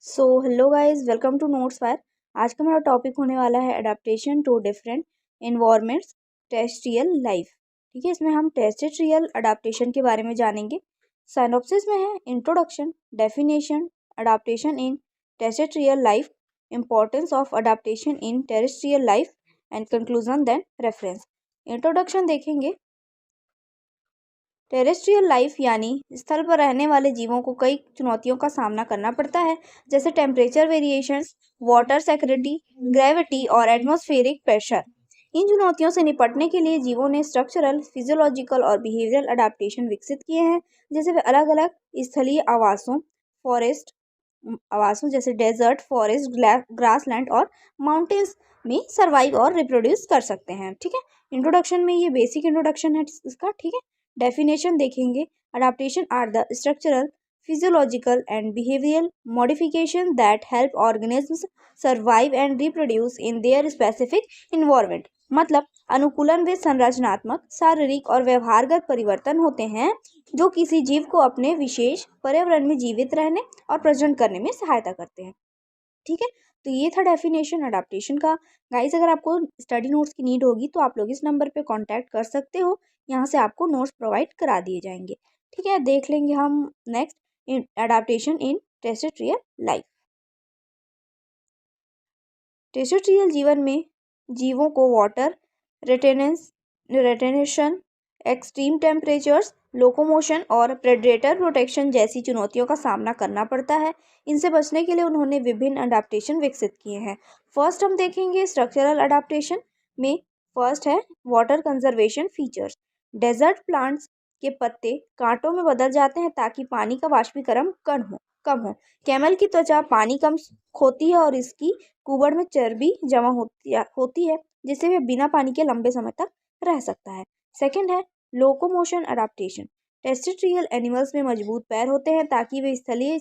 So hello guys, welcome to notes fire. आज का हमारा टॉपिक होने वाला है adaptation to different environments terrestrial life. ठीक है, इसमें हम टेरेस्ट्रियल अडेप्टेशन के बारे में जानेंगे। साइनॉप्सिस में है introduction, definition, adaptation in terrestrial life, importance of adaptation in terrestrial life and conclusion then reference. Introduction देखेंगे। टेरेस्ट्रियल लाइफ यानी स्थल पर रहने वाले जीवों को कई चुनौतियों का सामना करना पड़ता है, जैसे टेम्परेचर वेरिएशंस, वाटर सेक्रेटी, ग्रेविटी और एटमॉस्फेरिक प्रेशर। इन चुनौतियों से निपटने के लिए जीवों ने स्ट्रक्चरल, फिजियोलॉजिकल और बिहेवियरल अडेप्टेशन विकसित किए हैं, जैसे वे अलग अलग स्थलीय आवासों, फॉरेस्ट आवासों जैसे डेजर्ट, फॉरेस्ट, ग्रासलैंड और माउंटेन्स में सर्वाइव और रिप्रोड्यूस कर सकते हैं। ठीक है, इंट्रोडक्शन में ये बेसिक इंट्रोडक्शन है इसका। ठीक है, डेफिनेशन देखेंगे। Adaptation are the structural, physiological and behavioural modification that help organisms survive and reproduce in their specific environment. मतलब अनुकूलन वे संरचनात्मक, शारीरिक और व्यवहारगत परिवर्तन होते हैं जो किसी जीव को अपने विशेष पर्यावरण में जीवित रहने और प्रजनन करने में सहायता करते हैं। ठीक है, तो ये था डेफिनेशन अडेप्टेशन का। गाइस, अगर आपको स्टडी नोट्स की नीड होगी तो आप लोग इस नंबर पे कांटेक्ट कर सकते हो, यहाँ से आपको नोट्स प्रोवाइड करा दिए जाएंगे। ठीक है, देख लेंगे हम next adaptation in terrestrial life. Terrestrial जीवन में जीवों को वाटर रेटेनेशन, एक्सट्रीम टेम्परेचर्स, लोकोमोशन और प्रेडेटर प्रोटेक्शन जैसी चुनौतियों का सामना करना पड़ता है। इनसे बचने के लिए उन्होंने विभिन्न अडेप्टेशन विकसित किए हैं। फर्स्ट हम देखेंगे स्ट्रक्चरल अडेप्टेशन में। फर्स्ट है water conservation features. Desert plants के पत्ते कांटों में बदल जाते हैं ताकि पानी का वाष्पीकरण कम हो। कैमल की त्वचा पानी कम खोती है और इसकी कुबड़ में चर्बी जमा होती है, जिससे वे बिना पानी के लंबे समय तक रह सकता है। सेकंड है लोकोमोशन अडेप्टेशन। टेरेस्ट्रियल एनिमल्स में मजबूत पैर होते हैं ताकि वे स्थलीय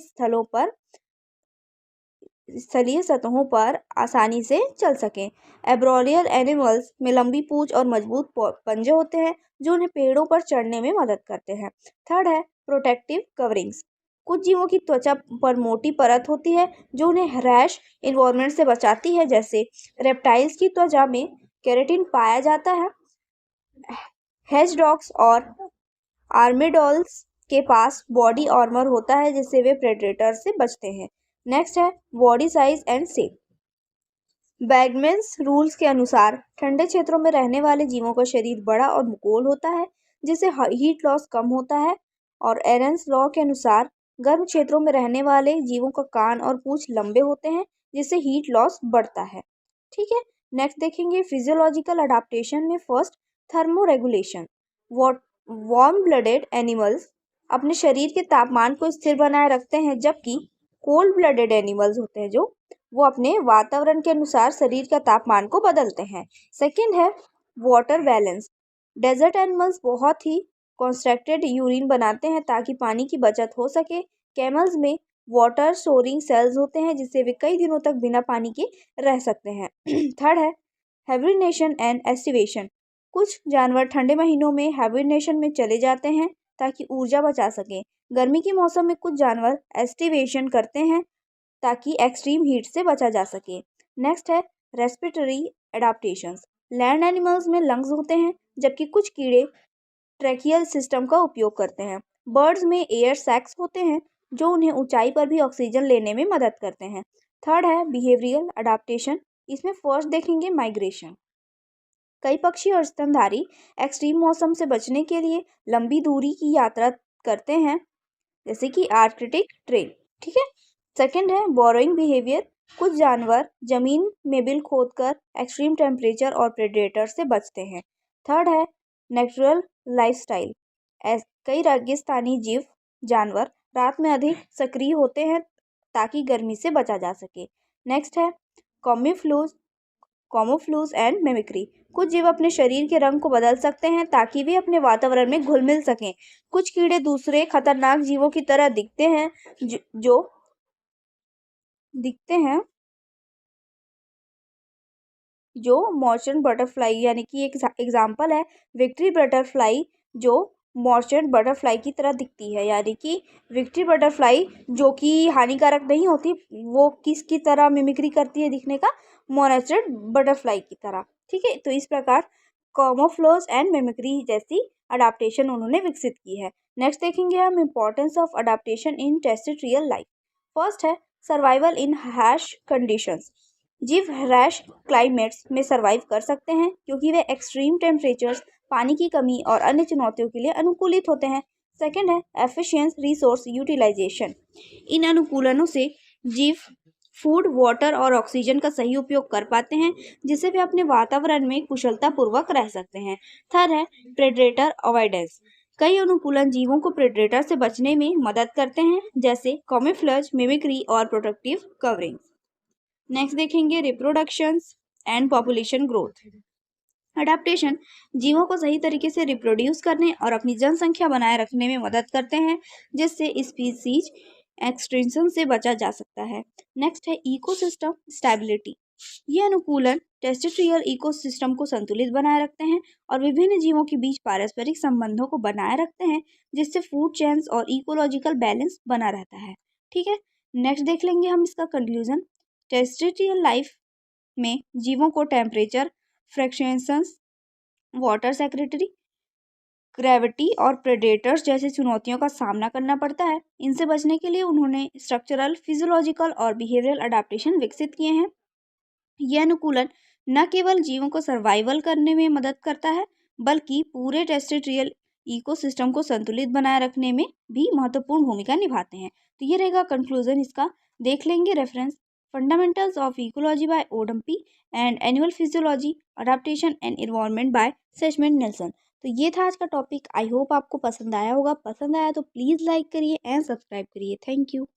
सतहों पर आसानी से चल सकें। एब्रोरियल एनिमल्स में लंबी पूंछ और मजबूत पंजे होते हैं जो उन्हें पेड़ों पर चढ़ने में मदद करते हैं। थर्ड है प्रोटेक्टिव कवरिंग्स। कुछ जीवों की त्वचा पर मोटी परत होती है जो उन्हें रैश इन्वायरमेंट से बचाती है, जैसे रेप्टाइल्स की त्वचा में केराटिन पाया जाता है। हेजडॉग्स और आर्मेडोल्स के पास बॉडी आर्मर होता है जिससे वे प्रेडेटर से बचते हैं। नेक्स्ट है body size and shape. Bergmann's rules के अनुसार ठंडे क्षेत्रों में रहने वाले जीवों का शरीर बड़ा और मुकोल होता है जिससे हीट लॉस कम होता है, और एरन्स लॉ के अनुसार गर्म क्षेत्रों में रहने वाले जीवों का कान और पूंछ लंबे होते हैं जिससे हीट लॉस बढ़ता है। ठीक है, नेक्स्ट देखेंगे फिजियोलॉजिकल अडेप्टेशन में। First thermo regulation. Warm blooded animals अपने शरीर के तापमान को स्थिर बनाए रखते हैं, जबकि कोल्ड ब्लडेड एनिमल्स होते हैं जो वो अपने वातावरण के अनुसार शरीर का तापमान को बदलते हैं। सेकंड है वाटर बैलेंस। डेजर्ट एनिमल्स बहुत ही कॉन्स्ट्रक्टेड यूरिन बनाते हैं ताकि पानी की बचत हो सके। कैमल्स में वाटर स्टोरिंग सेल्स होते हैं जिससे वे कई दिनों तक बिना पानी के रह सकते हैं। थर्ड है हाइबरनेशन एंड एस्टिवेशन। कुछ जानवर ठंडे महीनों में हाइबरनेशन में चले जाते हैं ताकि ऊर्जा बचा सकें। गर्मी के मौसम में कुछ जानवर एस्टिवेशन करते हैं ताकि एक्सट्रीम हीट से बचा जा सके। नेक्स्ट है रेस्पिरेटरी एडाप्टेशंस। लैंड एनिमल्स में लंग्स होते हैं जबकि कुछ कीड़े ट्रैकियल सिस्टम का उपयोग करते हैं। बर्ड्स में एयर सैक्स होते हैं जो उन्हें ऊंचाई पर भी ऑक्सीजन लेने में मदद करते हैं। थर्ड है बिहेवियरल अडाप्टेशन। इसमें फर्स्ट देखेंगे माइग्रेशन। कई पक्षी और स्तनधारी एक्सट्रीम मौसम से बचने के लिए लंबी दूरी की यात्रा करते हैं, जैसे कि आर्कटिक ट्रेल। ठीक है, सेकंड है बोरोइंग बिहेवियर। कुछ जानवर जमीन में बिल खोदकर एक्सट्रीम टेम्परेचर और प्रेडेटर से बचते हैं। थर्ड है नेचुरल लाइफस्टाइल। कई रेगिस्तानी जीव जानवर रात में अधिक सक्रिय होते हैं ताकि गर्मी से बचा जा सके। नेक्स्ट है कॉमोफ्लूज एंड मिमिक्री। कुछ जीव अपने शरीर के रंग को बदल सकते हैं ताकि वे अपने वातावरण में घुल मिल सकें। कुछ कीड़े दूसरे खतरनाक जीवों की तरह दिखते हैं जो मर्चेंट बटरफ्लाई यानी कि एक एग्जाम्पल है विक्ट्री बटरफ्लाई जो मर्चेंट बटरफ्लाई की तरह दिखती है, यानी कि विक्ट्री बटरफ्लाई जो कि हानिकारक नहीं होती, वो किसकी तरह मिमिक्री करती है दिखने का, मॉर्चेंट बटरफ्लाई की तरह। ठीक है, तो इस प्रकार कैमोफ्लेज एंड मिमिक्री जैसी अडाप्टेशन उन्होंने विकसित की है। नेक्स्ट देखेंगे हम importance of adaptation in terrestrial life. First है सर्वाइवल इन हार्श कंडीशंस। जीव रैश क्लाइमेट्स में सर्वाइव कर सकते हैं क्योंकि वे एक्सट्रीम टेम्परेचर्स, पानी की कमी और अन्य चुनौतियों के लिए अनुकूलित होते हैं। सेकंड है एफिशिएंट रिसोर्स यूटिलाइजेशन। इन अनुकूलनों से जीव फूड, वाटर और ऑक्सीजन का सही उपयोग कर पाते हैं, जिससे वे अपने वातावरण में कुशलतापूर्वक रह सकते हैं। थर्ड है प्रेडेटर अवॉइडेंस। कई अनुकूलन जीवों को प्रेडेटर से बचने में मदद करते हैं, जैसे कैमोफ्लेज, मिमिक्री और प्रोटेक्टिव कवरिंग। नेक्स्ट देखेंगे reproductions and population growth. Adaptation जीवों को सही तरीके से रिप्रोड्यूस करने और अपनी जनसंख्या बनाए रखने में मदद करते हैं, जिससे स्पीसीज एक्सटिंक्शन से बचा जा सकता है। नेक्स्ट है इकोसिस्टम स्टेबिलिटी। ये अनुकूलन टेरेस्ट्रियल इकोसिस्टम को संतुलित बनाए रखते हैं और विभिन्न जीवों के बीच पारस्परिक संबंधों को बनाए रखते हैं, जिससे फूड चेन्स और इकोलॉजिकल बैलेंस बना रहता है। ठीक है, नेक्स्ट देख लेंगे हम इसका कंक्लूजन। टेरेस्ट्रियल लाइफ में जीवों को temperature fluctuations, water secretary, gravity और प्रेडेटर्स जैसी चुनौतियों का सामना करना पड़ता है। इनसे बचने के लिए उन्होंने स्ट्रक्चरल, फिजियोलॉजिकल और बिहेवियरल अडाप्टेशन विकसित किए हैं। यह अनुकूलन न केवल जीवों को सर्वाइवल करने में मदद करता है, बल्कि पूरे टेरेस्ट्रियल इकोसिस्टम को संतुलित बनाए रखने में भी महत्वपूर्ण भूमिका निभाते हैं। तो ये रहेगा कंक्लूजन इसका। देख लेंगे reference fundamentals of ecology by Odum and animal physiology adaptation and environment by Schmidt Nielsen. तो ये था आज का टॉपिक। आई होप आपको पसंद आया होगा। पसंद आया तो प्लीज़ लाइक करिए एंड सब्सक्राइब करिए। Thank you.